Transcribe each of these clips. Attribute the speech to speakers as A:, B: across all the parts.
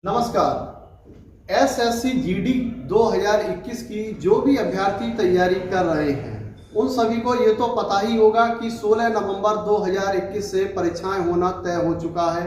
A: नमस्कार। SSC GD 2021 की जो भी अभ्यर्थी तैयारी कर रहे हैं उन सभी को ये तो पता ही होगा कि 16 नवंबर 2021 से परीक्षाएं होना तय हो चुका है।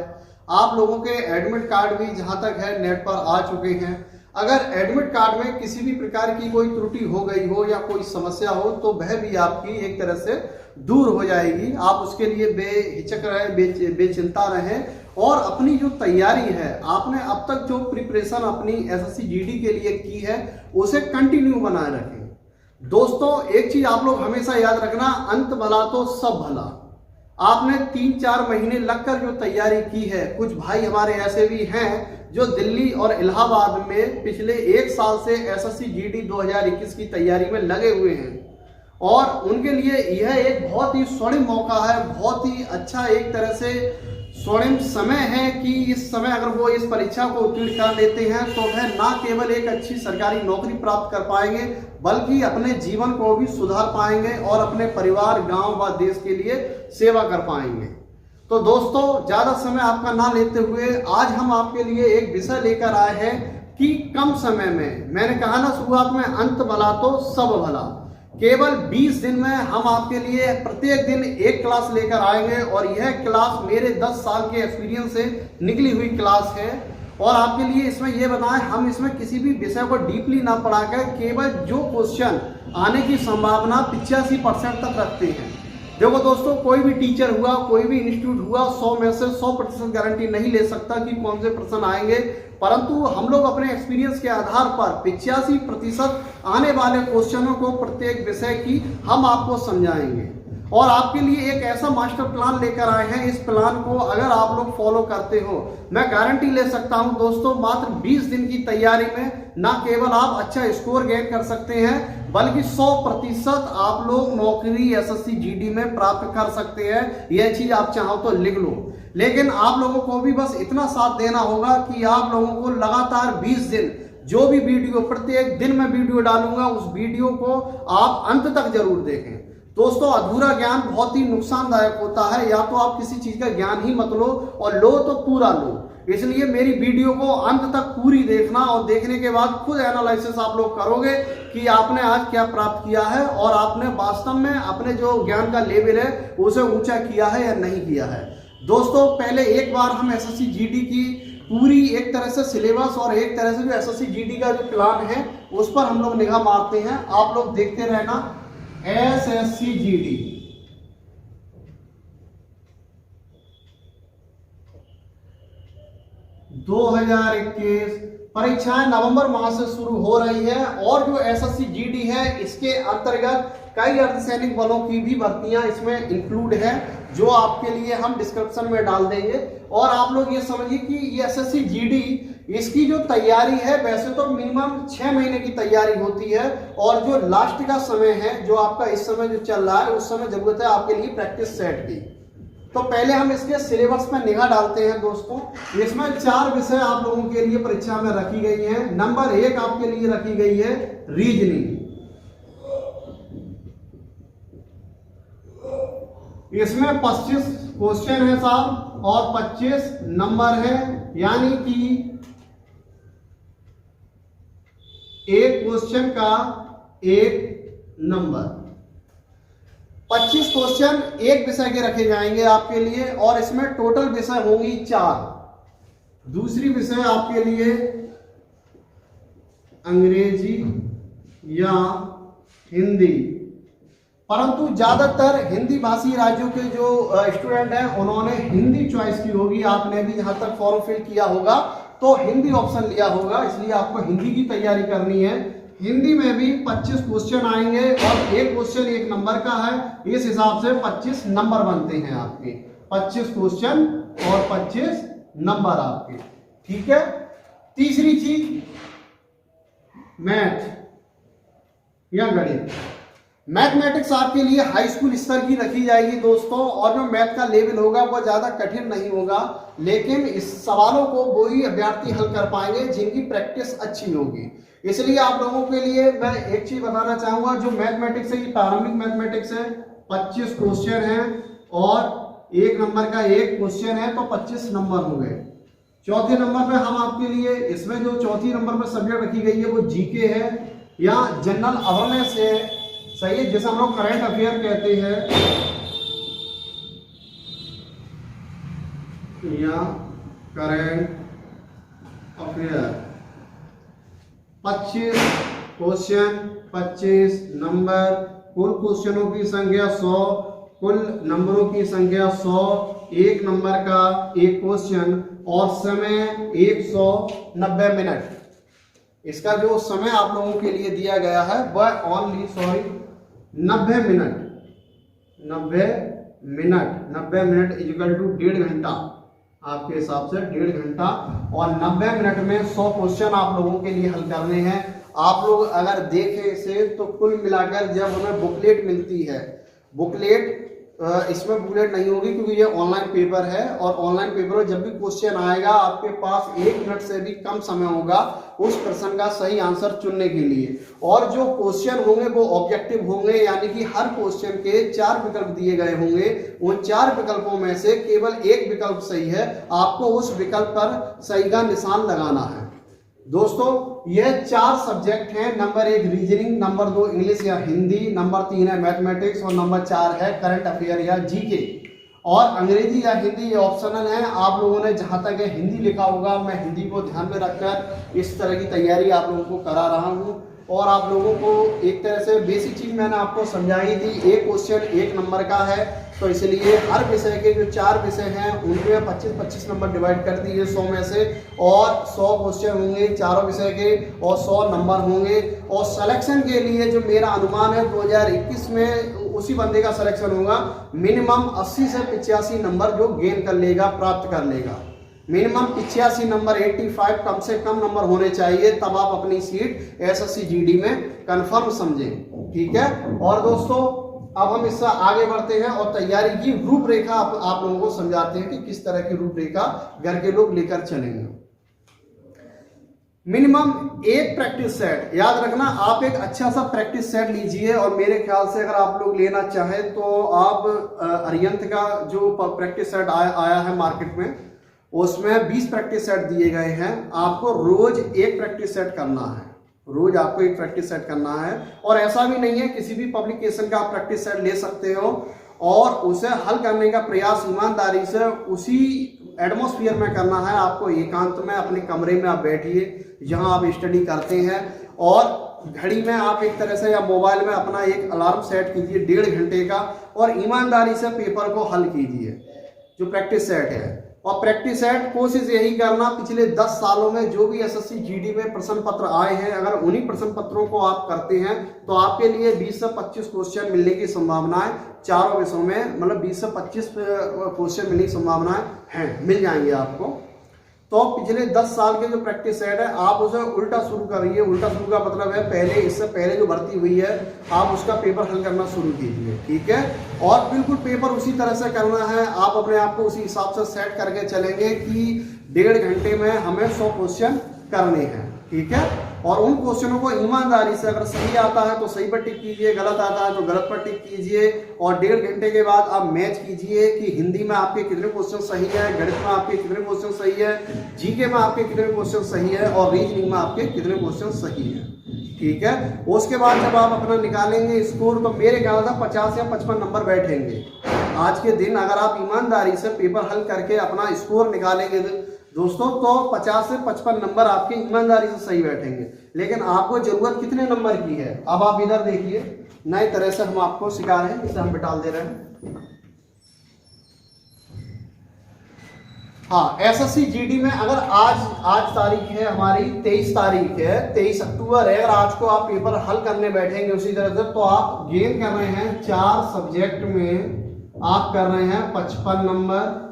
A: आप लोगों के एडमिट कार्ड भी जहां तक है नेट पर आ चुके हैं। अगर एडमिट कार्ड में किसी भी प्रकार की कोई त्रुटि हो गई हो या कोई समस्या हो तो वह भी आपकी एक तरह से दूर हो जाएगी। आप उसके लिए बेहिचक रहें, बेचिंता रहें और अपनी जो तैयारी है, आपने अब तक जो प्रिपरेशन अपनी एसएससी जीडी के लिए की है उसे कंटिन्यू बनाए रखें। दोस्तों, एक चीज आप लोग हमेशा याद रखना, अंत भला तो सब भला। आपने 3-4 महीने लगकर जो तैयारी की है, कुछ भाई हमारे ऐसे भी हैं जो दिल्ली और इलाहाबाद में पिछले 1 साल से एसएससी जीडी 2021 की तैयारी में लगे हुए हैं और उनके लिए यह एक बहुत ही स्वर्णिम मौका है, बहुत ही अच्छा एक तरह से स्वर्णिम समय है कि इस समय अगर वो इस परीक्षा को उत्तीर्ण कर लेते हैं तो वह ना केवल एक अच्छी सरकारी नौकरी प्राप्त कर पाएंगे बल्कि अपने जीवन को भी सुधार पाएंगे और अपने परिवार, गांव व देश के लिए सेवा कर पाएंगे। तो दोस्तों, ज्यादा समय आपका ना लेते हुए आज हम आपके लिए एक विषय लेकर आए हैं कि कम समय में, मैंने कहा ना शुरुआत में, अंत भला तो सब भला। केवल 20 दिन में हम आपके लिए प्रत्येक दिन एक क्लास लेकर आएंगे और यह क्लास मेरे 10 साल के एक्सपीरियंस से निकली हुई क्लास है। और आपके लिए इसमें यह बताएं, हम इसमें किसी भी विषय को डीपली ना पढ़ाकर केवल जो क्वेश्चन आने की संभावना 85% तक रखते हैं। देखो दोस्तों, कोई भी टीचर हुआ, कोई भी इंस्टीट्यूट हुआ 100 में से 100% गारंटी नहीं ले सकता कि कौन से प्रश्न आएंगे, परंतु हम लोग अपने एक्सपीरियंस के आधार पर 85% आने वाले क्वेश्चनों को प्रत्येक विषय की हम आपको समझाएंगे और आपके लिए एक ऐसा मास्टर प्लान लेकर आए हैं। इस प्लान को अगर आप लोग फॉलो करते हो, मैं गारंटी ले सकता हूं दोस्तों, मात्र 20 दिन की तैयारी में ना केवल आप अच्छा स्कोर गेन कर सकते हैं बल्कि 100% आप लोग नौकरी एसएससी जीडी में प्राप्त कर सकते हैं। यह चीज आप चाहो तो लिख लो, लेकिन आप लोगों को भी बस इतना साथ देना होगा कि आप लोगों को लगातार 20 दिन जो भी वीडियो, प्रत्येक दिन मैं वीडियो डालूंगा, उस वीडियो को आप अंत तक जरूर देखें। दोस्तों, अधूरा ज्ञान बहुत ही नुकसानदायक होता है। या तो आप किसी चीज का ज्ञान ही मत लो और लो तो पूरा लो। इसलिए मेरी वीडियो को अंत तक पूरी देखना और देखने के बाद खुद एनालिसिस आप लोग करोगे कि आपने आज क्या प्राप्त किया है और आपने वास्तव में अपने जो ज्ञान का लेवल है उसे ऊंचा किया है या नहीं किया है। दोस्तों, पहले एक बार हम एसएससी जीडी की पूरी एक तरह से सिलेबस और एक तरह से जो एसएससी जीडी का जो प्लान है उस पर हम लोग निगाह मारते हैं। आप लोग देखते रहना। एसएससी जीडी 2021 परीक्षाएं नवंबर माह से शुरू हो रही है और जो एसएससी जीडी है इसके अंतर्गत कई अर्धसैनिक बलों की भी भर्तियां इसमें इंक्लूड है, जो आपके लिए हम डिस्क्रिप्शन में डाल देंगे। और आप लोग ये समझिए कि ये एसएससी जीडी, इसकी जो तैयारी है वैसे तो मिनिमम 6 महीने की तैयारी होती है और जो लास्ट का समय है, जो आपका इस समय जो चल रहा है, उस समय जरूरत है आपके लिए प्रैक्टिस सेट की। तो पहले हम इसके सिलेबस में निगाह डालते हैं। दोस्तों, इसमें 4 विषय आप लोगों के लिए परीक्षा में रखी गई हैं। नंबर 1 आपके लिए रखी गई है रीजनिंग। इसमें 25 क्वेश्चन है साहब और 25 नंबर है, यानी कि एक क्वेश्चन का 1 नंबर। 25 क्वेश्चन एक विषय के रखे जाएंगे आपके लिए और इसमें टोटल विषय होंगी 4। दूसरी विषय आपके लिए अंग्रेजी या हिंदी, परंतु ज्यादातर हिंदी भाषी राज्यों के जो स्टूडेंट हैं उन्होंने हिंदी चॉइस की होगी। आपने भी जहां तक फॉर्म फिल किया होगा तो हिंदी ऑप्शन लिया होगा, इसलिए आपको हिंदी की तैयारी करनी है। हिंदी में भी 25 क्वेश्चन आएंगे और एक क्वेश्चन 1 नंबर का है, इस हिसाब से 25 नंबर बनते हैं आपके। 25 क्वेश्चन और 25 नंबर आपके, ठीक है। तीसरी चीज मैथ या गणित। मैथमेटिक्स आपके लिए हाई स्कूल स्तर की रखी जाएगी दोस्तों, और जो मैथ का लेवल होगा वो ज्यादा कठिन नहीं होगा, लेकिन इस सवालों को वही अभ्यर्थी हल कर पाएंगे जिनकी प्रैक्टिस अच्छी होगी। इसलिए आप लोगों के लिए मैं एक चीज बताना चाहूंगा, जो मैथमेटिक्स है, ये प्रारंभिक मैथमेटिक्स है, 25 क्वेश्चन है और 1 नंबर का 1 क्वेश्चन है, तो 25 नंबर हो गए। चौथे नंबर पे हम आपके लिए इसमें जो चौथी नंबर पे सब्जेक्ट रखी गई है वो जीके है या जनरल अवेयरनेस है, सही है, जिसे हम लोग करंट अफेयर कहते हैं या करंट अफेयर। 25 क्वेश्चन, 25 नंबर, कुल क्वेश्चनों की संख्या 100, कुल नंबरों की संख्या 100, एक नंबर का एक क्वेश्चन और समय 190 मिनट। इसका जो समय आप लोगों के लिए दिया गया है वह only 90 minute. 90 minute equal to 1.5 घंटा, आपके हिसाब से 1.5 घंटा। और 90 मिनट में 100 क्वेश्चन आप लोगों के लिए हल करने हैं। आप लोग अगर देखें इसे तो कुल मिलाकर जब हमें बुकलेट मिलती है, बुकलेट इसमें बुकलेट नहीं होगी क्योंकि ये ऑनलाइन पेपर है, और ऑनलाइन पेपर में जब भी क्वेश्चन आएगा आपके पास 1 मिनट से भी कम समय होगा उस प्रश्न का सही आंसर चुनने के लिए। और जो क्वेश्चन होंगे वो ऑब्जेक्टिव होंगे, यानी कि हर क्वेश्चन के 4 विकल्प दिए गए होंगे। उन 4 विकल्पों में से केवल एक विकल्प सही है, आपको उस विकल्प पर सही का निशान लगाना है। दोस्तों यह 4 सब्जेक्ट हैं। नंबर 1 रीजनिंग, नंबर 2 इंग्लिश या हिंदी, नंबर 3 है मैथमेटिक्स और नंबर 4 है करंट अफेयर या जीके। और अंग्रेजी या हिंदी ये ऑप्शनल है। आप लोगों ने जहां तक है हिंदी लिखा होगा, मैं हिंदी को ध्यान में रखकर इस तरह की तैयारी आप लोगों को करा रहा हूं। और आप लोगों को एक तरह से बेसिक चीज मैंने आपको समझाई थी। एक क्वेश्चन 1 नंबर का है, तो इसलिए हर विषय के जो 4 विषय हैं उनमें 25-25 नंबर डिवाइड कर दिए 100 में से, और 100 क्वेश्चन होंगे चारों विषय के और 100 नंबर होंगे। और सिलेक्शन के लिए जो मेरा अनुमान है 2021 में उसी बंदे का सिलेक्शन होगा मिनिमम 80 से 85 नंबर जो गेन कर लेगा, प्राप्त कर लेगा। मिनिमम 85 नंबर, 85 कम से कम नंबर होने चाहिए, तब आप अपनी सीट एसएससी जीडी में कंफर्म समझें। ठीक है। और दोस्तों अब हम इससे आगे बढ़ते हैं और तैयारी की रूपरेखा आप लोगों को समझाते हैं कि किस तरह की रूपरेखा घर के लोग लेकर चलेंगे। मिनिमम एक प्रैक्टिस सेट, याद रखना आप एक अच्छा सा प्रैक्टिस सेट लीजिए। और मेरे ख्याल से अगर आप लोग लेना चाहें तो आप अरियंत का जो प्रैक्टिस सेट आया है मार्केट में, उसमें 20 प्रैक्टिस सेट दिए गए हैं। आपको रोज एक प्रैक्टिस सेट करना है, रोज आपको एक प्रैक्टिस सेट करना है। और ऐसा भी नहीं है, किसी भी पब्लिकेशन का आप प्रैक्टिस सेट ले सकते हो और उसे हल करने का प्रयास ईमानदारी से उसी एटमॉस्फेयर में करना है। आपको एकांत में अपने कमरे में आप बैठिए जहां आप स्टडी करते हैं, और घड़ी में आप एक तरह से या मोबाइल में अपना एक अलार्म सेट कीजिए 1.5 घंटे का, और ईमानदारी से पेपर को हल कीजिए जो प्रैक्टिस सेट है। और प्रैक्टिस सेट कोशिश यही करना, पिछले 10 सालों में जो भी एसएससी जीडी में प्रश्न पत्र आए हैं, अगर उन्हीं प्रश्न पत्रों को आप करते हैं तो आपके लिए 20 से 25 क्वेश्चन मिलने की संभावनाएं चारों विषयों में, मतलब 20 से 25 क्वेश्चन मिलने की संभावनाएं हैं, मिल जाएंगे आपको। तो पिछले 10 साल के जो प्रैक्टिस सेट है आप उसे उल्टा शुरू करिए। उल्टा शुरू का मतलब है पहले, इससे पहले जो भर्ती हुई है आप उसका पेपर हल करना शुरू कीजिए। ठीक है। और बिल्कुल पेपर उसी तरह से करना है, आप अपने आप को उसी हिसाब से सेट करके चलेंगे कि 1.5 घंटे में हमें 100 क्वेश्चन करने हैं। ठीक है। और उन क्वेश्चनों को ईमानदारी से, अगर सही आता है तो सही पर टिक कीजिए, गलत आता है तो गलत पर टिक कीजिए। और 1.5 घंटे के बाद आप मैच कीजिए कि हिंदी में आपके कितने क्वेश्चन सही है, गणित में आपके कितने क्वेश्चन सही है, जीके में आपके कितने क्वेश्चन सही है, और रीजनिंग में आपके कितने क्वेश्चन सही है। ठीक है। उसके बाद जब आप अपना निकालेंगे स्कोर तो मेरे ख्याल से 50 या 55 नंबर बैठेंगे आज के दिन। अगर आप ईमानदारी से पेपर हल करके अपना स्कोर निकालेंगे दोस्तों तो 50 से 55 नंबर आपके ईमानदारी से सही बैठेंगे। लेकिन आपको जरूरत कितने नंबर की है, अब आप इधर देखिए, नए तरह से हम आपको सिखा रहे हैं, इसे हम बिठाल दे रहे हैं। हाँ, एसएससी जीडी में अगर आज तारीख है हमारी 23 तारीख है, 23 अक्टूबर है, अगर आज को आप पेपर हल करने बैठेंगे उसी तरह से तो आप गेन कर रहे हैं 4 सब्जेक्ट में आप कर रहे हैं 55 नंबर।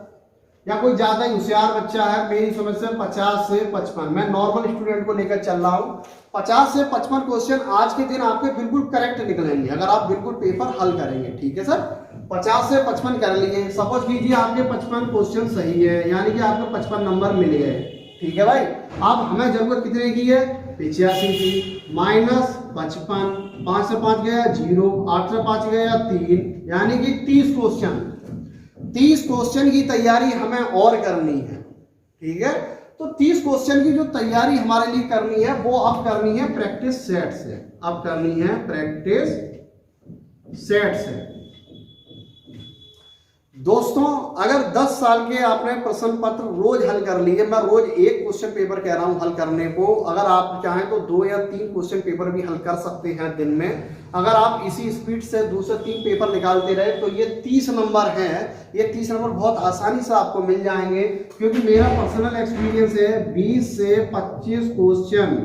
A: या कोई ज्यादा होशियार बच्चा है, मेरी समझ से 50 से 55, मैं नॉर्मल स्टूडेंट को लेकर चल रहा हूँ, 50 से 55 क्वेश्चन आज के दिन आपके बिल्कुल करेक्ट निकलेंगे अगर आप बिल्कुल पेपर हल करेंगे। ठीक है सर। 50 से 55 कर लिए, सपोज कीजिए आपके 55 क्वेश्चन सही है, यानी कि आपको 55 नंबर मिल गए। ठीक है भाई। अब हमें जरूरत कितने की है, 85 की, माइनस 55, 5 से 5 गया 0, 8 से 5 गया 3, यानी कि 30 क्वेश्चन। 30 क्वेश्चन की तैयारी हमें और करनी है। ठीक है। तो 30 क्वेश्चन की जो तैयारी हमारे लिए करनी है वो अब करनी है प्रैक्टिस सेट से, अब करनी है प्रैक्टिस सेट से। दोस्तों अगर 10 साल के आपने प्रश्न पत्र रोज हल कर लिए, मैं रोज एक क्वेश्चन पेपर कह रहा हूं हल करने को, अगर आप चाहें तो 2 या 3 क्वेश्चन पेपर भी हल कर सकते हैं दिन में। अगर आप इसी स्पीड से 2 से 3 पेपर निकालते रहे तो ये 30 नंबर हैं, ये 30 नंबर बहुत आसानी से आपको मिल जाएंगे, क्योंकि मेरा पर्सनल एक्सपीरियंस है 20 से 25 क्वेश्चन,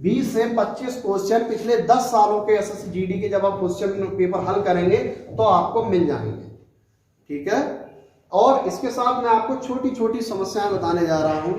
A: 20 से 25 क्वेश्चन पिछले 10 सालों के एसएससी जीडी के जब आप क्वेश्चन पेपर हल करेंगे तो आपको मिल जाएंगे, ठीक है। और इसके साथ मैं आपको छोटी छोटी समस्याएं बताने जा रहा हूं।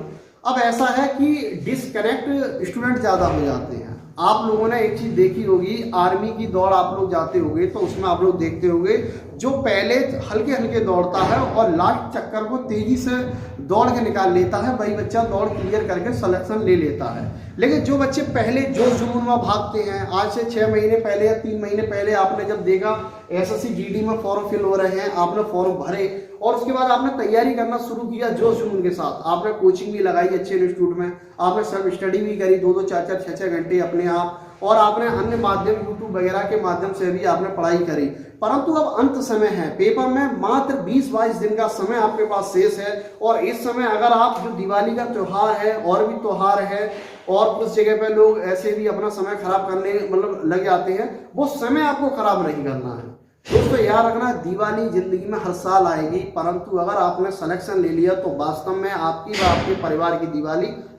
A: अब ऐसा है कि डिस्कनेक्ट स्टूडेंट ज्यादा हो जाते हैं। आप लोगों ने एक चीज देखी होगी, आर्मी की दौड़ आप लोग जाते होंगे तो उसमें आप लोग देखते होंगे जो पहले हल्के हल्के दौड़ता है और लास्ट चक्कर को तेजी से दौड़ के निकाल लेता है, वही बच्चा दौड़ क्लियर करके सिलेक्शन ले लेता है। लेकिन जो बच्चे पहले जोश जुनून में भागते हैं, आज से 6 महीने पहले या 3 महीने पहले आपने जब देखा एसएससी जीडी में फॉर्म फिल हो रहे हैं, आपने फॉर्म भरे और उसके बाद आपने तैयारी करना शुरू किया जोश जुनून के साथ, आपने कोचिंग भी लगाई अच्छे इंस्टीट्यूट में, आपने सेल्फ स्टडी भी करी 2-2, 4-4, 6-6 घंटे अपने आप, और आपने अन्य माध्यम यूट्यूब वगैरह के माध्यम से भी आपने पढ़ाई करी। परंतु अब अंत समय है, पेपर में मात्र 20-22 दिन का समय आपके पास शेष है, और इस समय अगर आप जो दिवाली का त्योहार है और भी त्योहार है और कुछ जगह पे लोग ऐसे भी अपना समय खराब करने मतलब लग जाते हैं, वो समय आपको खराब नहीं करना है। दोस्तों याद रखना, दिवाली जिंदगी में हर साल आएगी, परंतु अगर आपने सिलेक्शन ले लिया तो वास्तव में आपकी व आपके परिवार की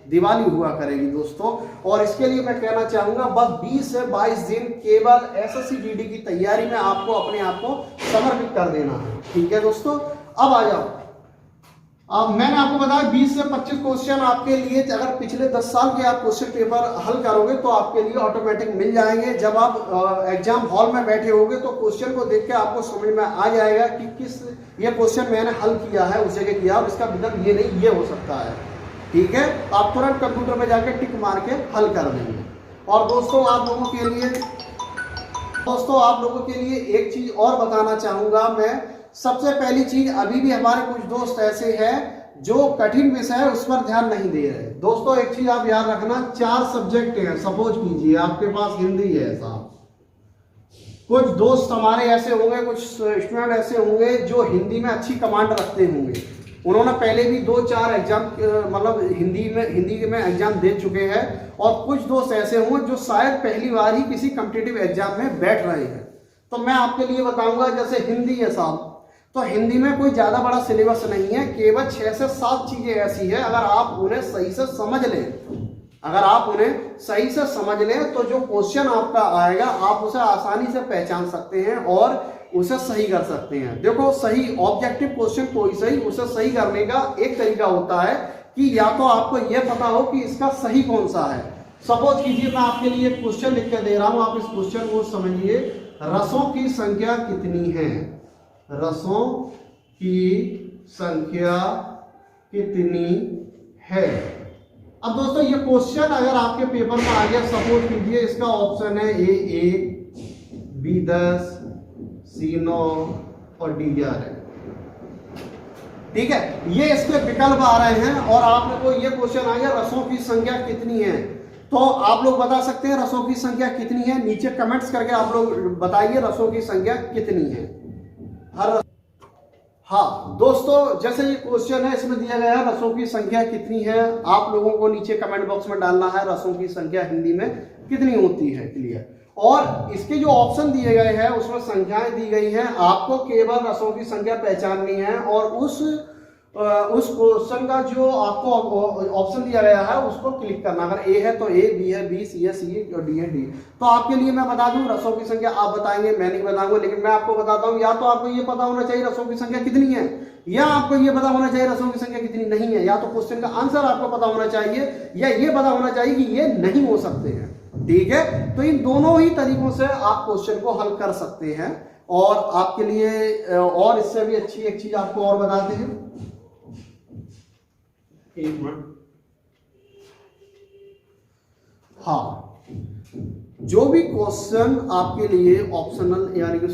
A: दिवाली हुआ करेगी दोस्तों। और इसके लिए मैं कहना चाहूंगा बस 20 से 22 दिन केवल एसएससी जीडी की तैयारी में आपको अपने आप को समर्पित कर देना है, ठीक है दोस्तों। अब आ जाओ, अब मैंने आपको बताया 20 से 25 क्वेश्चन आपके लिए, अगर पिछले 10 साल के आप क्वेश्चन पेपर हल करोगे तो आपके लिए ऑटोमेटिक मिल जाएंगे। जब आप एग्जाम हॉल में बैठे होगे तो क्वेश्चन को देख के आपको समझ में आ जाएगा कि किस ये क्वेश्चन मैंने हल किया है, उस जगह किया, और इसका विकल्प ये नहीं ये हो सकता है, ठीक है। आप तुरंत कंप्यूटर में जाके टिक मार के हल कर देंगे। और दोस्तों आप लोगों के लिए एक चीज और बताना चाहूंगा मैं। सबसे पहली चीज, अभी भी हमारे कुछ दोस्त ऐसे हैं जो कठिन विषय है उस पर ध्यान नहीं दे रहे। दोस्तों एक चीज आप याद रखना, 4 सब्जेक्ट हैं, सपोज कीजिए आपके पास हिंदी है साहब, कुछ दोस्त हमारे ऐसे होंगे, कुछ स्टूडेंट ऐसे होंगे जो हिंदी में अच्छी कमांड रखते होंगे, उन्होंने पहले भी 2-4 एग्जाम मतलब हिंदी में एग्जाम दे चुके हैं, और कुछ दोस्त ऐसे होंगे जो शायद पहली बार ही किसी कॉम्पिटिटिव एग्जाम में बैठ रहे हैं। तो मैं आपके लिए बताऊंगा, जैसे हिंदी है साहब, तो हिंदी में कोई ज्यादा बड़ा सिलेबस नहीं है, केवल 6 से 7 चीजें ऐसी है, अगर आप उन्हें सही से समझ लें तो जो क्वेश्चन आपका आएगा आप उसे आसानी से पहचान सकते हैं और उसे सही कर सकते हैं। देखो सही ऑब्जेक्टिव क्वेश्चन कोई सही, उसे सही करने का एक तरीका होता है कि या तो आपको यह पता हो कि इसका सही कौन सा है। सपोज कीजिए मैं आपके लिए क्वेश्चन लिख के दे रहा हूं, आप इस क्वेश्चन को समझिए, रसों की संख्या कितनी है, रसों की संख्या कितनी है। अब दोस्तों ये क्वेश्चन अगर आपके पेपर में आ गया, सपोज कीजिए इसका ऑप्शन है A1, B10, C9 और D11 है, ठीक है। ये इसके विकल्प आ रहे हैं और आपने को ये क्वेश्चन आ गया रसों की संख्या कितनी है, तो आप लोग बता सकते हैं रसों की संख्या कितनी है, नीचे कमेंट्स करके आप लोग बताइए रसों की संख्या कितनी है। हाँ दोस्तों, जैसे ये क्वेश्चन है इसमें दिया गया है रसों की संख्या कितनी है, आप लोगों को नीचे कमेंट बॉक्स में डालना है रसों की संख्या हिंदी में कितनी होती है, क्लियर। और इसके जो ऑप्शन दिए गए हैं उसमें संख्याएं दी गई हैं, आपको केवल रसों की संख्या पहचाननी है और उस क्वेश्चन का जो आपको ऑप्शन दिया गया है उसको क्लिक करना। अगर ए है तो ए, बी है बी, सी है सी और डी है डी। तो आपके लिए मैं बता दूं रसों की संख्या आप बताएंगे, मैं नहीं बताऊंगा, लेकिन मैं आपको बताता हूं या तो आपको ये पता होना चाहिए रसों की संख्या कितनी है, या आपको ये पता होना चाहिए रसों की संख्या कितनी नहीं है, या तो क्वेश्चन का आंसर आपको पता होना चाहिए या ये पता होना चाहिए कि ये नहीं हो सकते हैं, ठीक है। तो इन दोनों ही तरीकों से आप क्वेश्चन को हल कर सकते हैं। और आपके लिए और इससे भी अच्छी एक चीज आपको और बताते हैं, एक मिनट, हाँ जो भी क्वेश्चन आपके लिए ऑप्शनल यानी कि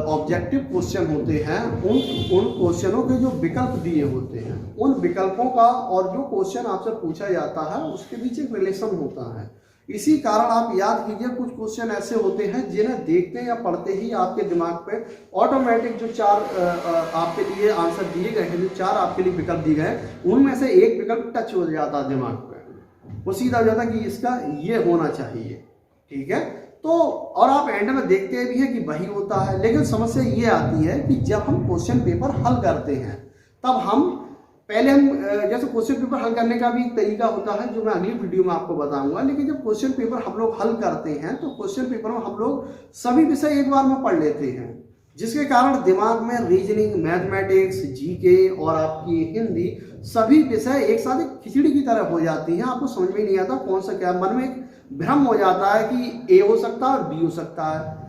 A: ऑब्जेक्टिव क्वेश्चन होते हैं, उन क्वेश्चनों के जो विकल्प दिए होते हैं, उन विकल्पों का और जो क्वेश्चन आपसे पूछा जाता है उसके बीच एक रिलेशन होता है। इसी कारण आप याद कीजिए, कुछ क्वेश्चन ऐसे होते हैं जिन्हें देखते या पढ़ते ही आपके दिमाग पे ऑटोमेटिक जो 4 आपके लिए आंसर दिए गए हैं, जो 4 आपके लिए विकल्प दिए गए, उनमें से एक विकल्प टच हो जाता है दिमाग पे, वो सीधा हो जाता है कि इसका ये होना चाहिए। ठीक है, तो और आप एंड में देखते भी हैं कि वही होता है। लेकिन समस्या ये आती है कि जब हम क्वेश्चन पेपर हल करते हैं, तब हम जैसे क्वेश्चन पेपर हल करने का भी एक तरीका होता है जो मैं अगली वीडियो में आपको बताऊंगा। लेकिन जब क्वेश्चन पेपर हम लोग हल करते हैं तो क्वेश्चन पेपर में हम लोग सभी विषय एक बार में पढ़ लेते हैं, जिसके कारण दिमाग में रीजनिंग, मैथमेटिक्स, जीके और आपकी हिंदी सभी विषय एक साथ एक खिचड़ी की तरह हो जाती हैं। आपको समझ में नहीं आता कौन सा क्या, मन में एक भ्रम हो जाता है कि ए हो सकता है और बी हो सकता है।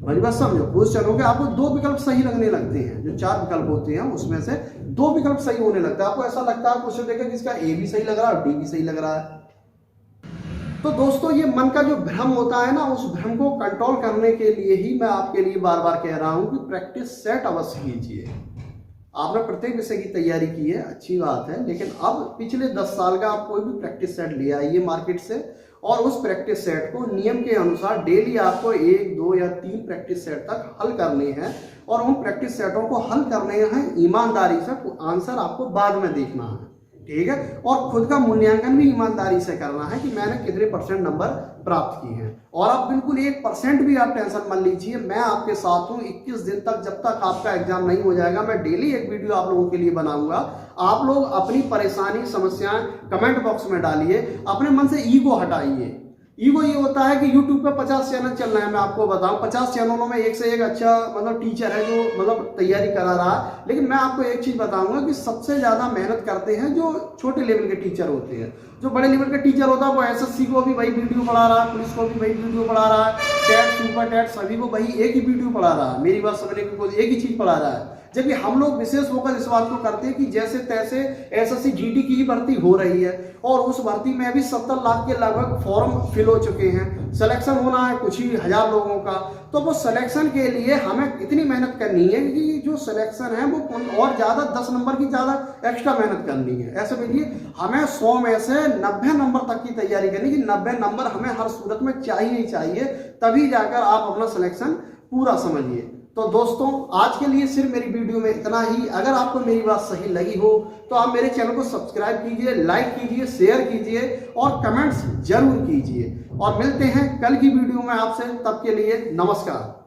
A: मेरी बात समझो, क्वेश्चन के आपको 2 विकल्प सही लगने लगते हैं, जो 4 विकल्प होते हैं उसमें से 2 विकल्प सही होने लगता है। आपको ऐसा लगता है क्वेश्चन देखकर कि इसका ए भी सही लग रहा है और डी भी सही लग रहा है। तो दोस्तों, ये मन का जो भ्रम होता है ना, उस भ्रम को कंट्रोल करने के लिए ही मैं आपके लिए बार बार कह रहा हूं कि प्रैक्टिस सेट अवश्य कीजिए। आपने प्रत्येक विषय की तैयारी की है, अच्छी बात है, लेकिन अब पिछले 10 साल का आप कोई भी प्रैक्टिस सेट ले आइए मार्केट से, और उस प्रैक्टिस सेट को नियम के अनुसार डेली आपको 1, 2 या 3 प्रैक्टिस सेट तक हल करने हैं। और उन प्रैक्टिस सेटों को हल करने हैं ईमानदारी से, आंसर आपको बाद में देखना है। ठीक है, और खुद का मूल्यांकन भी ईमानदारी से करना है कि मैंने कितने % नंबर प्राप्त किए हैं। और आप बिल्कुल 1% भी आप टेंशन मत लीजिए, मैं आपके साथ हूं 21 दिन तक, जब तक आपका एग्जाम नहीं हो जाएगा। मैं डेली एक वीडियो आप लोगों के लिए बनाऊंगा। आप लोग अपनी परेशानी, समस्याएं कमेंट बॉक्स में डालिए, अपने मन से ईगो हटाइए। ईगो ये होता है कि YouTube पे 50 चैनल चल रहे हैं, मैं आपको बताऊं 50 चैनलों में एक से एक अच्छा टीचर है जो तैयारी करा रहा है। लेकिन मैं आपको एक चीज बताऊंगा कि सबसे ज्यादा मेहनत करते हैं जो छोटे लेवल के टीचर होते हैं। जो बड़े लेवल का टीचर होता है वो SSC को भी वही वीडियो पढ़ा रहा है, पुलिस को भी वही वीडियो पढ़ा रहा है, टेट, सुपर टेट सभी को वही एक ही वीडियो पढ़ा रहा है। मेरी बात समझने की, एक ही चीज पढ़ा रहा है। जबकि हम लोग विशेष होकर इस बात को करते हैं कि जैसे तैसे SSC GD की ही भर्ती हो रही है, और उस भर्ती में अभी 70 लाख के लगभग फॉर्म फिल हो चुके हैं। सिलेक्शन होना है कुछ ही हजार लोगों का, तो वो सिलेक्शन के लिए हमें इतनी मेहनत करनी है कि जो सिलेक्शन है वो और ज्यादा 10 नंबर की ज्यादा एक्स्ट्रा मेहनत करनी है। ऐसे बोलिए, हमें 100 में से 90 नंबर तक की तैयारी करनी, कि 90 नंबर हमें हर सूरत में चाहिए ही चाहिए, तभी जाकर आप अपना सिलेक्शन पूरा समझिए। तो दोस्तों, आज के लिए सिर्फ मेरी वीडियो में इतना ही। अगर आपको मेरी बात सही लगी हो तो आप मेरे चैनल को सब्सक्राइब कीजिए, लाइक कीजिए, शेयर कीजिए और कमेंट्स जरूर कीजिए। और मिलते हैं कल की वीडियो में आपसे, तब के लिए नमस्कार।